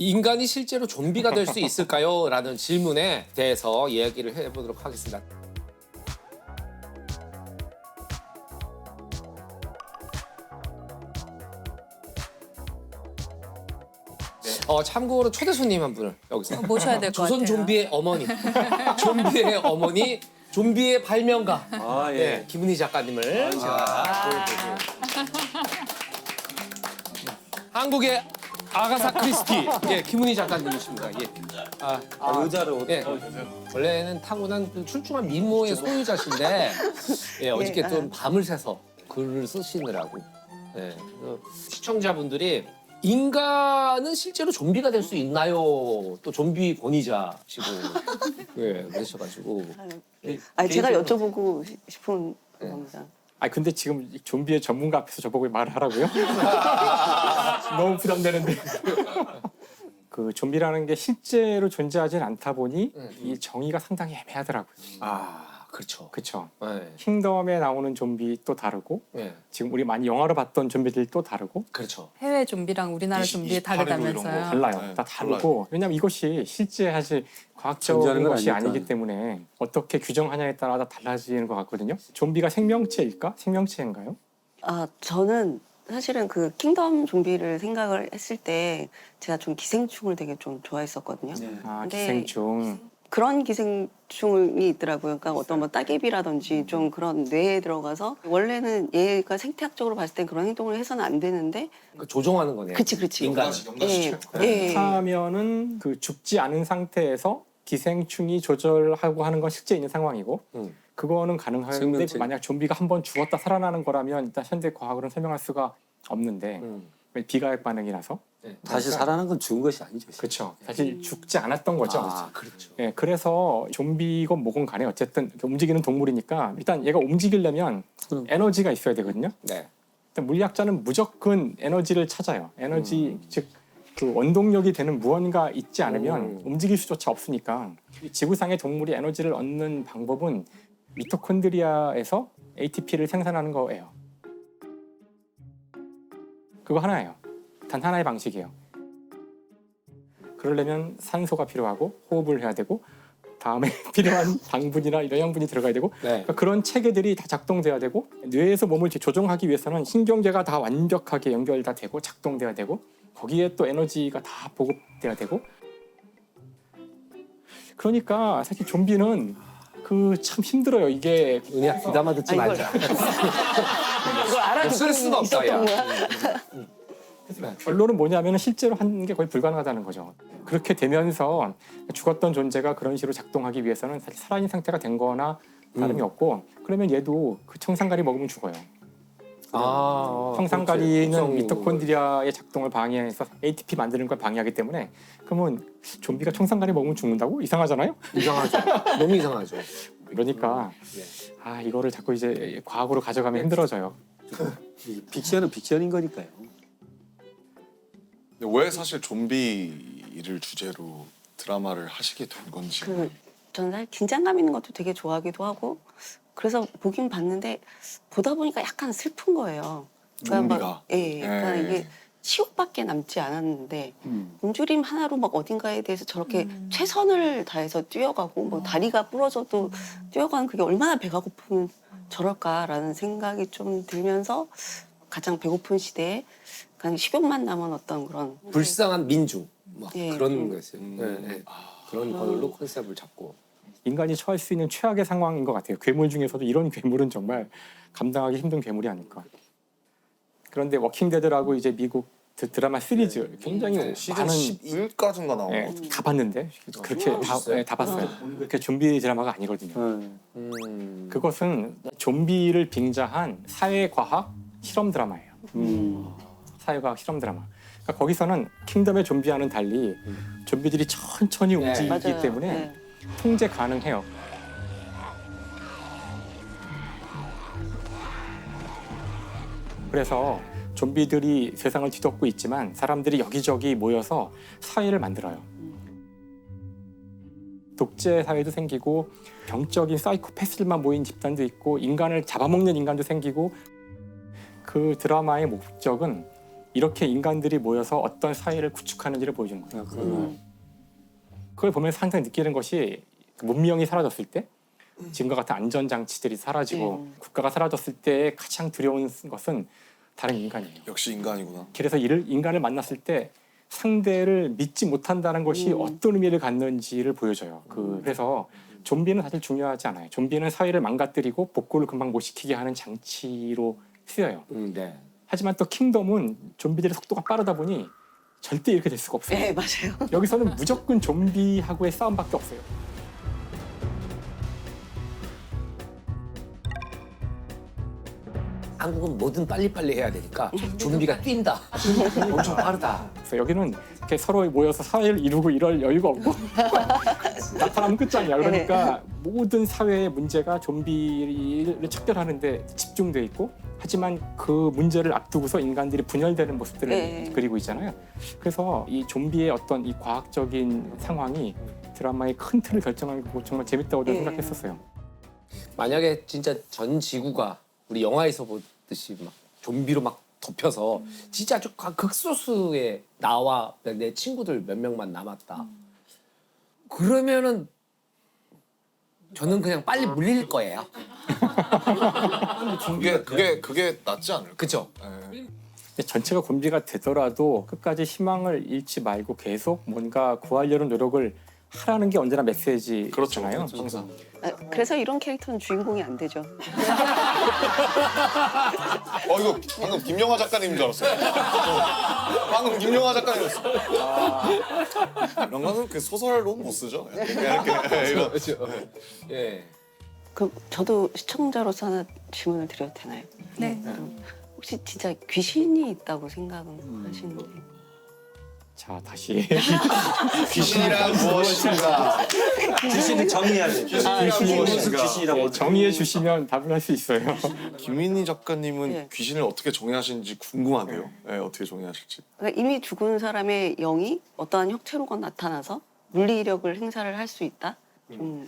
인간이 실제로 좀비가 될 수 있을까요? 라는 질문에 대해서 이야기를 해보도록 하겠습니다. 참고로 초대 손님 한 분을 여기서 모셔야 될 것 같아요. 조선 좀비의 어머니, 좀비의 어머니, 좀비의 발명가 네, 김은희 작가님을 제가 보여드리고 한국의 아가사 크리스티 김은희 작가님이십니다. 의자로. 예. 원래는 타고난 그 출중한 미모의 소유자신데 어저께 좀 밤을 새서 글을 쓰시느라고 그래서 시청자분들이 인간은 실제로 좀비가 될 수 있나요? 또 좀비 권위자시고 그러셔가지고 아니 제가 여쭤보고 싶은 겁니다. 근데 지금 좀비의 전문가 앞에서 저보고 말을 하라고요? 너무 부담되는데. 그 좀비라는 게 실제로 존재하진 않다 보니 이 정의가 상당히 애매하더라고요. 그렇죠. 그렇죠. 네. 킹덤에 나오는 좀비 또 다르고 네. 지금 우리 많이 영화로 봤던 좀비들이 또 다르고 그렇죠. 해외 좀비랑 우리나라 좀비 다르다면서요. 달라요. 다 다르고 왜냐면 이것이 실제 사실 과학적인 존재하는 건 것이 아니니까. 아니기 때문에 어떻게 규정하냐에 따라 다 달라지는 것 같거든요. 좀비가 생명체일까? 생명체인가요? 저는 사실은 그 킹덤 좀비를 생각을 했을 때 제가 좀 기생충을 되게 좀 좋아했었거든요. 근데 기생충. 그런 기생충이 있더라고요. 그러니까 어떤 뭐 따개비라든지 좀 그런 뇌에 들어가서 원래는 얘가 생태학적으로 봤을 때 그런 행동을 해서는 안 되는데 조종하는 거네요. 그치. 인간. 하면은 그 죽지 않은 상태에서 기생충이 조절하고 하는 건 실제 있는 상황이고 그거는 가능한데 생명체. 만약 좀비가 한번 죽었다 살아나는 거라면 일단 현대 과학으로는 설명할 수가 없는데 비가역 반응이라서 다시 살아난 건 죽은 것이 아니죠. 그렇죠. 사실 죽지 않았던 거죠. 그렇죠. 예, 그래서 좀비건 뭐건 간에 어쨌든 이렇게 움직이는 동물이니까 일단 얘가 움직이려면 에너지가 있어야 되거든요. 네. 일단 물리학자는 무조건 에너지를 찾아요. 에너지 즉 그 원동력이 되는 무언가 있지 않으면 움직일 수조차 없으니까 이 지구상의 동물이 에너지를 얻는 방법은 미토콘드리아에서 ATP를 생산하는 거예요. 그거 하나예요. 단 하나의 방식이에요. 그러려면 산소가 필요하고 호흡을 해야 되고 다음에 필요한 당분이나 영양분이 들어가야 되고 그러니까 그런 체계들이 다 작동돼야 되고 뇌에서 몸을 조종하기 위해서는 신경계가 다 완벽하게 연결 다 되고 작동돼야 되고 거기에 또 에너지가 다 보급돼야 되고 그러니까 사실 좀비는 그 참 힘들어요. 이게 은희야 귀담아 듣지 말자. 이걸 알아듣고 쓸 수가 없다, 야. 있었던 거야? 결론은 뭐냐면 실제로 하는 게 거의 불가능하다는 거죠. 그렇게 되면서 죽었던 존재가 그런 식으로 작동하기 위해서는 사실 살아있는 상태가 된 거나 다름이 없고 그러면 얘도 그 청산가리 먹으면 죽어요. 청산가리는 그렇지. 미토콘드리아의 작동을 방해해서 ATP 만드는 걸 방해하기 때문에 그러면 좀비가 청산가리 먹으면 죽는다고? 이상하잖아요? 이상하죠. 너무 이상하죠. 그러니까 이거를 자꾸 이제 과학으로 가져가면 힘들어져요. 픽션은 픽션인 거니까요. 근데 왜 사실 좀비를 주제로 드라마를 하시게 된 건지. 저는 사실 긴장감 있는 것도 되게 좋아하기도 하고 그래서 보긴 봤는데 보다 보니까 약간 슬픈 거예요. 좀비가. 그러니까 이게 치욕밖에 남지 않았는데 굶주림 하나로 막 어딘가에 대해서 저렇게 최선을 다해서 뛰어가고 뭐 다리가 부러져도 뛰어가는 그게 얼마나 배가 고프면 저럴까라는 생각이 좀 들면서 가장 배고픈 시대에 그냥 식욕만 남은 어떤 그런 불쌍한 민중 막 예. 그런 거였어요. 그런 걸로 컨셉을 잡고. 인간이 처할 수 있는 최악의 상황인 것 같아요. 괴물 중에서도 이런 괴물은 정말 감당하기 힘든 괴물이 아닐까. 그런데 워킹데드라고 이제 미국 드라마 시리즈 굉장히 시즌 많은 11까지인가 나온 것 다 봤는데 그렇게 다 봤어요. 그렇게 좀비 드라마가 아니거든요. 그것은 좀비를 빙자한 사회과학 실험 드라마예요. 사회과학 실험 드라마. 그러니까 거기서는 킹덤의 좀비와는 달리 좀비들이 천천히 움직이기 맞아요. 때문에 통제 가능해요. 그래서 좀비들이 세상을 뒤덮고 있지만 사람들이 여기저기 모여서 사회를 만들어요. 독재 사회도 생기고 병적인 사이코패스들만 모인 집단도 있고 인간을 잡아먹는 인간도 생기고 그 드라마의 목적은 이렇게 인간들이 모여서 어떤 사회를 구축하는지를 보여주는 거예요. 그걸 보면서 항상 느끼는 것이 문명이 사라졌을 때 지금과 같은 안전장치들이 사라지고 국가가 사라졌을 때 가장 두려운 것은 다른 인간이에요. 역시 인간이구나. 그래서 인간을 만났을 때 상대를 믿지 못한다는 것이 어떤 의미를 갖는지를 보여줘요. 그래서 좀비는 사실 중요하지 않아요. 좀비는 사회를 망가뜨리고 복구를 금방 못 시키게 하는 장치로 쓰여요. 네. 하지만 또 킹덤은 좀비들의 속도가 빠르다 보니 절대 이렇게 될 수가 없어요. 네, 맞아요. 여기서는 무조건 좀비하고의 싸움밖에 없어요. 한국은 뭐든 빨리빨리 해야 되니까 좀비가 뛴다. 엄청 빠르다. 그래서 여기는 이렇게 서로 모여서 사회를 이루고 이럴 여유가 없고 나타나면 끝장이야. 그러니까 모든 사회의 문제가 좀비를 척결하는데 집중돼 있고 하지만 그 문제를 앞두고서 인간들이 분열되는 모습들을 그리고 있잖아요. 그래서 이 좀비의 어떤 이 과학적인 상황이 드라마의 큰 틀을 결정하고 정말 재밌다고 저는 생각했었어요. 만약에 진짜 전 지구가 우리 영화에서 보듯이 막 좀비로 막 덮여서 진짜 아주 극소수의 나와 내 친구들 몇 명만 남았다. 그러면은 저는 그냥 빨리 물릴 거예요. 그게 낫지 않을까? 그죠? 예. 전체가 좀비가 되더라도 끝까지 희망을 잃지 말고 계속 뭔가 구하려는 노력을 하라는 게 언제나 메시지잖아요. 그렇죠. 항상. 그래서 이런 캐릭터는 주인공이 안 되죠. 이거 방금 김영하 작가님인 줄 알았어요. 방금 김영하 작가님이었어. 이런 거는 그 소설로 못 쓰죠. 이렇게 이런. 예. 그럼 저도 시청자로서 하나 질문을 드려도 되나요? 네. 혹시 진짜 귀신이 있다고 생각은 하시는지? 자, 다시 귀신이란 무엇인가? 귀신을 정의해야 돼. 귀신이라고 네, 정의해 주시면 답을 할 수 있어요. 김민희 작가님은 네. 귀신을 어떻게 정의하시는지 궁금한데요. 네, 어떻게 정의하실지. 그러니까 이미 죽은 사람의 영이 어떠한 형체로건 나타나서 물리력을 행사를 할 수 있다? 좀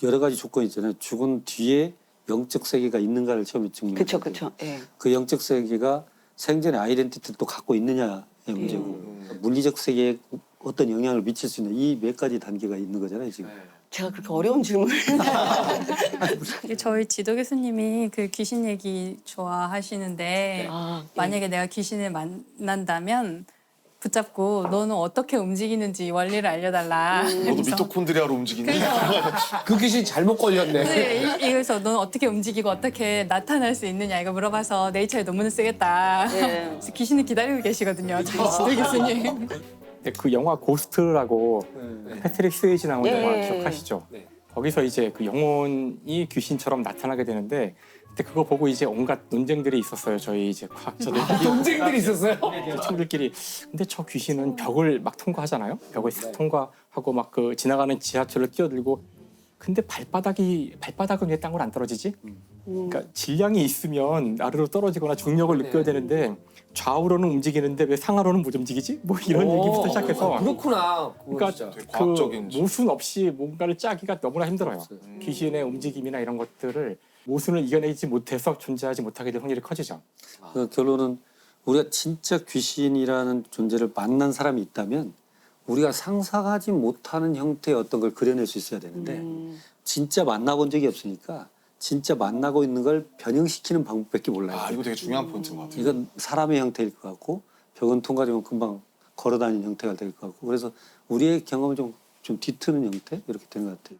여러 가지 조건이 있잖아요. 죽은 뒤에 영적 세계가 있는가를 처음에 증명해야 그쵸 돼요. 그쵸. 예. 그 영적 세계가 생전의 아이덴티티를 또 갖고 있느냐의 문제고 물리적 세계에 어떤 영향을 미칠 수 있는 이 몇 가지 단계가 있는 거잖아요 지금. 제가 그렇게 어려운 질문을 저희 지도 교수님이 그 귀신 얘기 좋아하시는데 만약에 내가 귀신을 만난다면 붙잡고 너는 어떻게 움직이는지 원리를 알려달라. 너도 미토콘드리아로 움직이니? 그 귀신 잘못 걸렸네. 네, 그래서 너는 어떻게 움직이고 어떻게 나타날 수 있느냐 이거 물어봐서 네이처에 논문을 쓰겠다. 네. 그래서 귀신을 기다리고 계시거든요. 저희 지도 교수님. 네, 그 영화 고스트라고 패트릭 스웨이지 나온 예. 영화 기억하시죠? 네. 거기서 이제 그 영혼이 귀신처럼 나타나게 되는데 그때 그거 보고 이제 온갖 논쟁들이 있었어요. 저희 이제 과학자들 경쟁들이 있었어요? 친구들끼리. 근데 저 귀신은 벽을 막 통과하잖아요. 벽을 싹 통과하고 막 그 지나가는 지하철을 뛰어들고. 근데 발바닥은 왜 땅으로 안 떨어지지? 그러니까 질량이 있으면 아래로 떨어지거나 중력을 느껴야 되는데 좌우로는 움직이는데 왜 상하로는 못 움직이지? 뭐 이런 얘기부터 시작해서. 그렇구나. 그러니까 되게 그 과학적인 모순 없이 뭔가를 짜기가 너무나 힘들어요. 귀신의 움직임이나 이런 것들을 모순을 이겨내지 못해서 존재하지 못하게 될 확률이 커지죠. 그 결론은 우리가 진짜 귀신이라는 존재를 만난 사람이 있다면 우리가 상상하지 못하는 형태의 어떤 걸 그려낼 수 있어야 되는데 진짜 만나본 적이 없으니까 진짜 만나고 있는 걸 변형시키는 방법밖에 몰라요. 이거 되게 중요한 포인트인 것 같아요. 이건 사람의 형태일 것 같고 벽은 통과되면 금방 걸어다니는 형태가 될 것 같고 그래서 우리의 경험은 좀 뒤트는 형태 이렇게 되는 것 같아요.